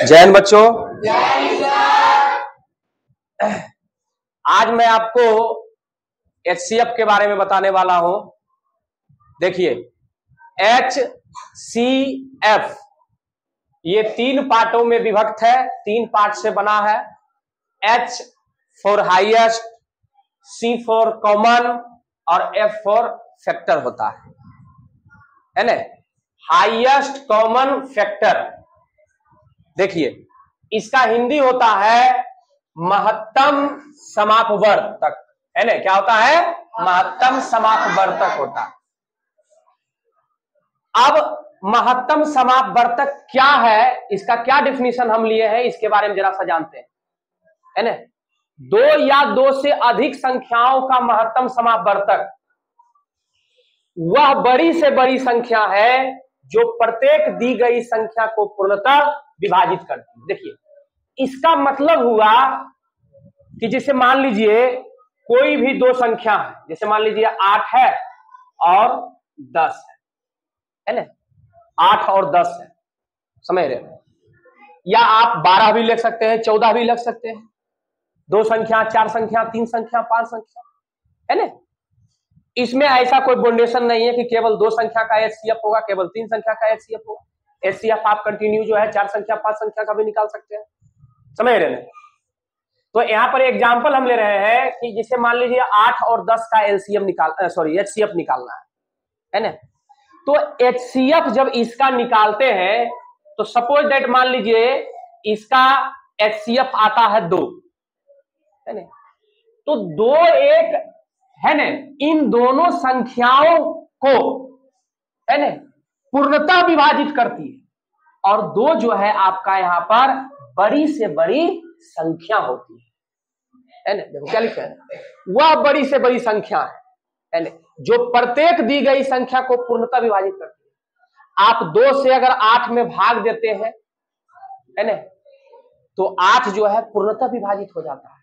जैन बच्चों, आज मैं आपको HCF के बारे में बताने वाला हूं। देखिए, HCF ये 3 पार्टों में विभक्त है, 3 पार्ट से बना है। H for highest, C for common और F फॉर फैक्टर होता है ना। हाईएस्ट कॉमन फैक्टर, देखिए इसका हिंदी होता है महत्तम समापवर्तक, है ना। क्या होता है? महत्तम समापवर्तक होता है। अब महत्तम समापवर्तक क्या है, इसका क्या डिफिनीशन हम लिए हैं, इसके बारे में जरा सा जानते हैं, है ना। 2 या 2 से अधिक संख्याओं का महत्तम समापवर्तक वह बड़ी से बड़ी संख्या है जो प्रत्येक दी गई संख्या को पूर्णतः विभाजित करती है। देखिए, इसका मतलब हुआ कि जैसे मान लीजिए कोई भी 2 संख्या है, जैसे मान लीजिए 8 है और 10 है ना। 8 और 10 है, समझ रहे हैं। या आप 12 भी लिख सकते हैं, 14 भी लिख सकते हैं। 2 संख्या, 4 संख्या, 3 संख्या, 5 संख्या, है ना। इसमें ऐसा कोई बाउंडेशन नहीं है कि केवल 2 संख्या का HCF होगा, केवल 3 संख्या का HCF होगा। HCF आप कंटिन्यू जो है 4 संख्या, 5 संख्या का भी निकाल सकते हैं, समझ रहे हैं। तो यहां पर एग्जांपल हम ले रहे हैं कि जिसे मान लीजिए 8 और 10 का HCF निकालना है ना। तो HCF जब इसका निकालते हैं तो सपोज दैट मान लीजिए इसका HCF आता है 2, है ना। तो 2 एक है ना, इन दोनों संख्याओं को है ना पूर्णतः विभाजित करती है। और 2 जो है आपका यहां पर बड़ी से बड़ी संख्या होती है ना। देखो क्या लिखा है, वह बड़ी से बड़ी संख्या है ना जो प्रत्येक दी गई संख्या को पूर्णतः विभाजित करती है। आप 2 से अगर 8 में भाग देते हैं, है ना, तो 8 जो है पूर्णतः विभाजित हो जाता है,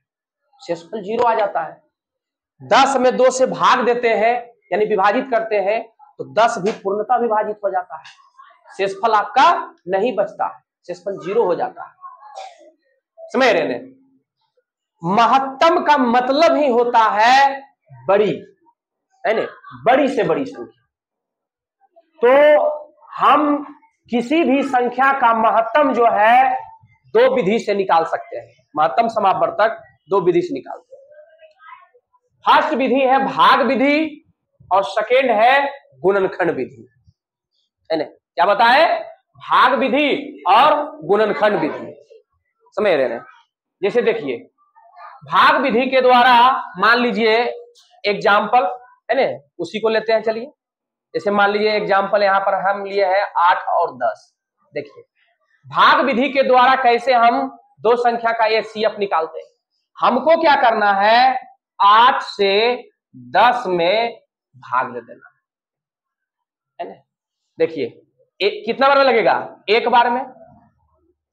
शेषफल 0 आ जाता है। 10 में 2 से भाग देते हैं यानी विभाजित करते हैं तो 10 भी पूर्णतः विभाजित हो जाता है, शेषफल आपका नहीं बचता है, शेषफल 0 हो जाता है, समझ रहे हैं। महत्तम का मतलब ही होता है बड़ी, है ना, बड़ी से बड़ी संख्या। तो हम किसी भी संख्या का महत्तम जो है 2 विधि से निकाल सकते हैं। महत्तम समापवर्तक 2 विधि से निकालते हैं। फर्स्ट विधि है भाग विधि और सेकेंड है गुणनखंड विधि, है ना। क्या बताए? भाग विधि और गुणनखंड विधि, समझ रहे हैं। जैसे देखिए, भाग विधि के द्वारा मान लीजिए एग्जाम्पल, है ना, उसी को लेते हैं। चलिए, जैसे मान लीजिए एग्जाम्पल यहां पर हम लिए हैं 8 और 10। देखिए, भाग विधि के द्वारा कैसे हम 2 संख्या का HCF निकालते हैं। हमको क्या करना है, 8 से 10 में भाग दे देना, है ना। देखिए कितना बार में लगेगा? 1 बार में,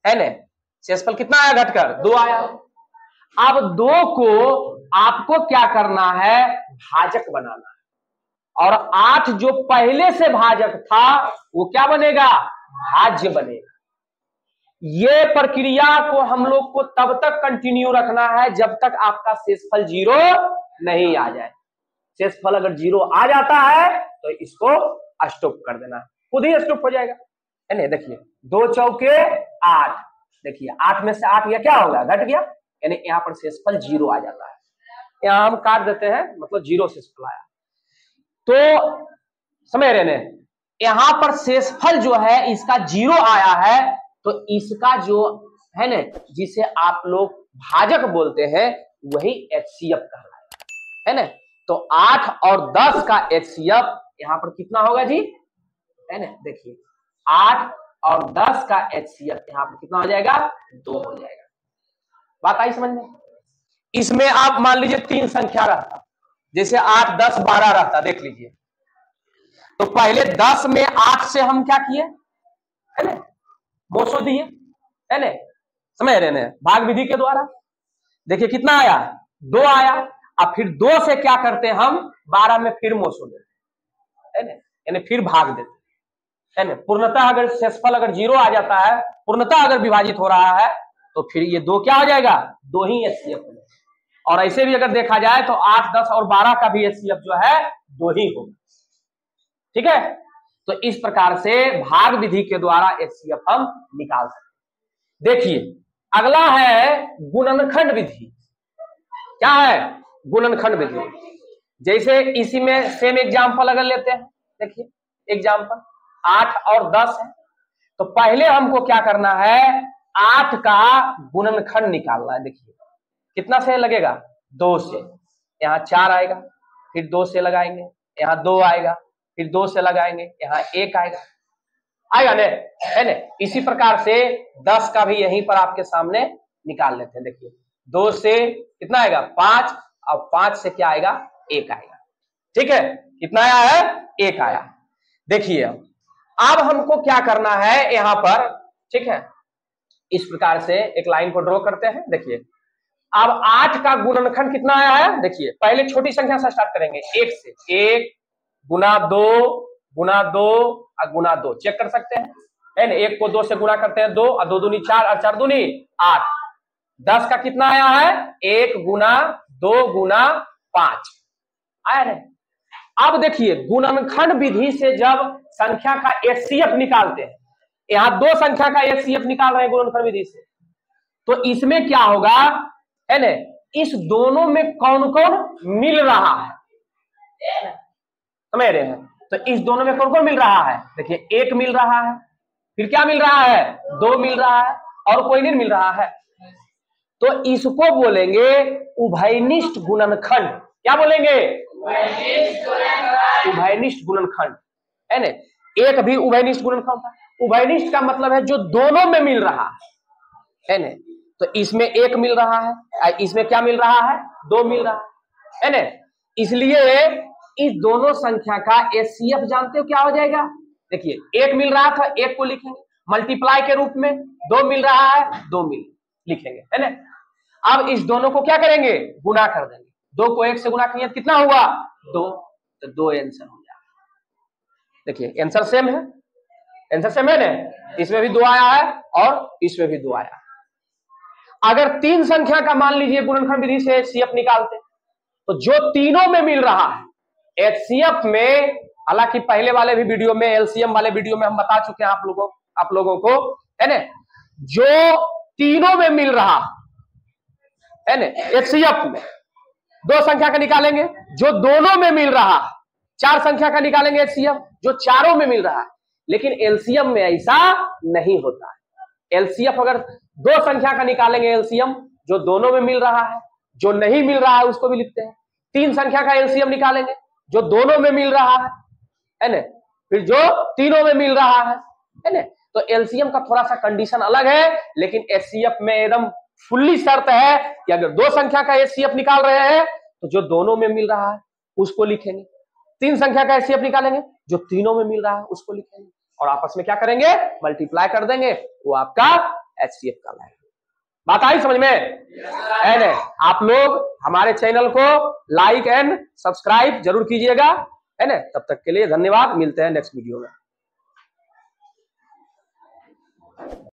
है ना। शेषफल कितना आया घटकर? 2 आया। अब 2 को आपको क्या करना है, भाजक बनाना है। और 8 जो पहले से भाजक था वो क्या बनेगा? भाज्य बनेगा। ये प्रक्रिया को हम लोग को तब तक कंटिन्यू रखना है जब तक आपका शेषफल 0 नहीं आ जाए। शेषफल अगर 0 आ जाता है तो इसको स्टॉप कर देना, खुद ही स्टॉप हो जाएगा, है ना। देखिए 2 चौके 8, देखिए 8 में से 8 क्या होगा? घट गया, यानी यहाँ पर शेषफल 0 आ जाता है। यहाँ हम काट देते हैं, मतलब 0 शेषफल आया। तो समझ रहे हैं, यहां पर शेषफल जो है इसका 0 आया है, तो इसका जो है ना, जिसे आप लोग भाजक बोलते हैं, वही HCF कहलाएगा, है ना। तो 8 और 10 का HCF यहां पर कितना होगा जी, है ना। देखिए 8 और 10 का HCF यहां पर कितना हो जाएगा? 2 हो जाएगा। बात आई समझ में? इसमें आप मान लीजिए 3 संख्या रहता, जैसे 8, 10, 12 रहता, देख लीजिए। तो पहले 10 में 8 से हम क्या किए, है ना, मोसो दिए, है ना, समझ रहे हैं, भाग विधि के द्वारा। देखिए कितना आया? 2 आया। अब फिर 2 से क्या करते हैं हम, 12 में फिर मोसो देते हैं, यानी फिर भाग देते है ना। पूर्णतः अगर शेषफल अगर 0 आ जाता है, पूर्णतः अगर विभाजित हो रहा है, तो फिर ये 2 क्या हो जाएगा, 2 ही HCF हो जाएगा। और ऐसे भी अगर देखा जाए तो 8, 10 और 12 का भी HCF जो है 2 ही होगा। ठीक है, तो इस प्रकार से भाग विधि के द्वारा HCF हम निकाल सकते हैं। देखिए अगला है गुणनखंड विधि। क्या है, गुणनखंड विधि। जैसे इसी में सेम एग्जांपल अगर लेते हैं, देखिए एग्जांपल 8 और 10 है, तो पहले हमको क्या करना है, 8 का गुणनखंड निकालना है। देखिए कितना से लगेगा, 2 से, यहाँ 4 आएगा, फिर 2 से लगाएंगे, यहाँ 2 आएगा, फिर 2 से लगाएंगे, यहाँ 1 आएगा, आएगा ने, है ने। इसी प्रकार से 10 का भी यहीं पर आपके सामने निकाल लेते हैं। देखिए 2 से कितना आएगा, 5, और 5 से क्या आएगा, 1 आएगा। ठीक है, कितना आया है, 1 आया। देखिए अब हमको क्या करना है यहां पर, ठीक है, इस प्रकार से एक लाइन को ड्रॉ करते हैं। देखिए अब 8 का गुणनखंड कितना आया है, देखिए पहले छोटी संख्या से स्टार्ट करेंगे, 1 से, 1 गुना 2 गुना 2 और गुना 2, चेक कर सकते हैं, है ना। 1 को 2 से गुना करते हैं 2, और 2 दूनी 4 और 4 दूनी 8। 10 का कितना आया है, 1 गुना 2 गुना 5 आया है। अब देखिए गुणनखंड विधि से जब संख्या का HCF निकालते हैं, यहां 2 संख्या का HCF निकाल रहे हैं गुणनखंड विधि से, तो इसमें क्या होगा, है ना, इस दोनों में कौन कौन मिल रहा है, समझ रहे हैं। तो इस दोनों में कौन कौन मिल रहा है, देखिए 1 मिल रहा है, फिर क्या मिल रहा है, 2 मिल रहा है, और कोई नहीं मिल रहा है। तो इसको बोलेंगे उभयनिष्ठ गुणनखंड। क्या बोलेंगे, उभयनिष्ठ गुणनखंड, है ना। एक भी उभयनिष्ठ गुणनखंड था। उभयनिष्ठ का मतलब है जो दोनों में मिल रहा है ना। तो इसमें 1 मिल रहा है, इसमें क्या मिल रहा है, 2 मिल रहा है ना। इसलिए इस दोनों संख्या का HCF जानते हो क्या हो जाएगा, देखिए 1 मिल रहा था, 1 को लिखेंगे मल्टीप्लाई के रूप में, 2 मिल रहा है, 2 लिखेंगे, है ना। अब इस दोनों को क्या करेंगे, गुना कर देंगे, 2 को 1 से गुना करेंगे कितना हुआ, 2, तो 2 आंसर हो जाएगा। देखिए आंसर सेम है, आंसर सेम है ना, इसमें भी 2 आया है और इसमें भी 2 आया है। अगर 3 संख्या का मान लीजिए गुणनखंड विधि से HCF निकालते, तो जो तीनों में मिल रहा है HCF में, हालांकि पहले वाले भी वीडियो में, LCM वाले वीडियो में हम बता चुके हैं आप लोगों को, है ना, जो तीनों में मिल रहा है ना HCF में, 2 संख्या का निकालेंगे जो दोनों में मिल रहा है, 4 संख्या का निकालेंगे HCF जो चारों में मिल रहा है। लेकिन LCM में ऐसा नहीं होता है। LCF अगर 2 संख्या का निकालेंगे LCM जो दोनों में मिल रहा है, जो नहीं मिल रहा है उसको भी लिखते हैं। 3 संख्या का LCM निकालेंगे जो दोनों में मिल रहा है ना, फिर जो तीनों में मिल रहा है ना। तो LCM का थोड़ा सा कंडीशन अलग है, लेकिन HCF में एकदम फुल्ली शर्त है कि अगर 2 संख्या का HCF निकाल रहे हैं तो जो दोनों में मिल रहा है उसको लिखेंगे, 3 संख्या का HCF निकालेंगे जो तीनों में मिल रहा है उसको लिखेंगे, और आपस में क्या करेंगे, मल्टीप्लाई कर देंगे, वो आपका HCF का लाएगा। बात आई समझ में, है ना। आप लोग हमारे चैनल को लाइक एंड सब्सक्राइब जरूर कीजिएगा, है ना। तब तक के लिए धन्यवाद, मिलते हैं नेक्स्ट वीडियो में।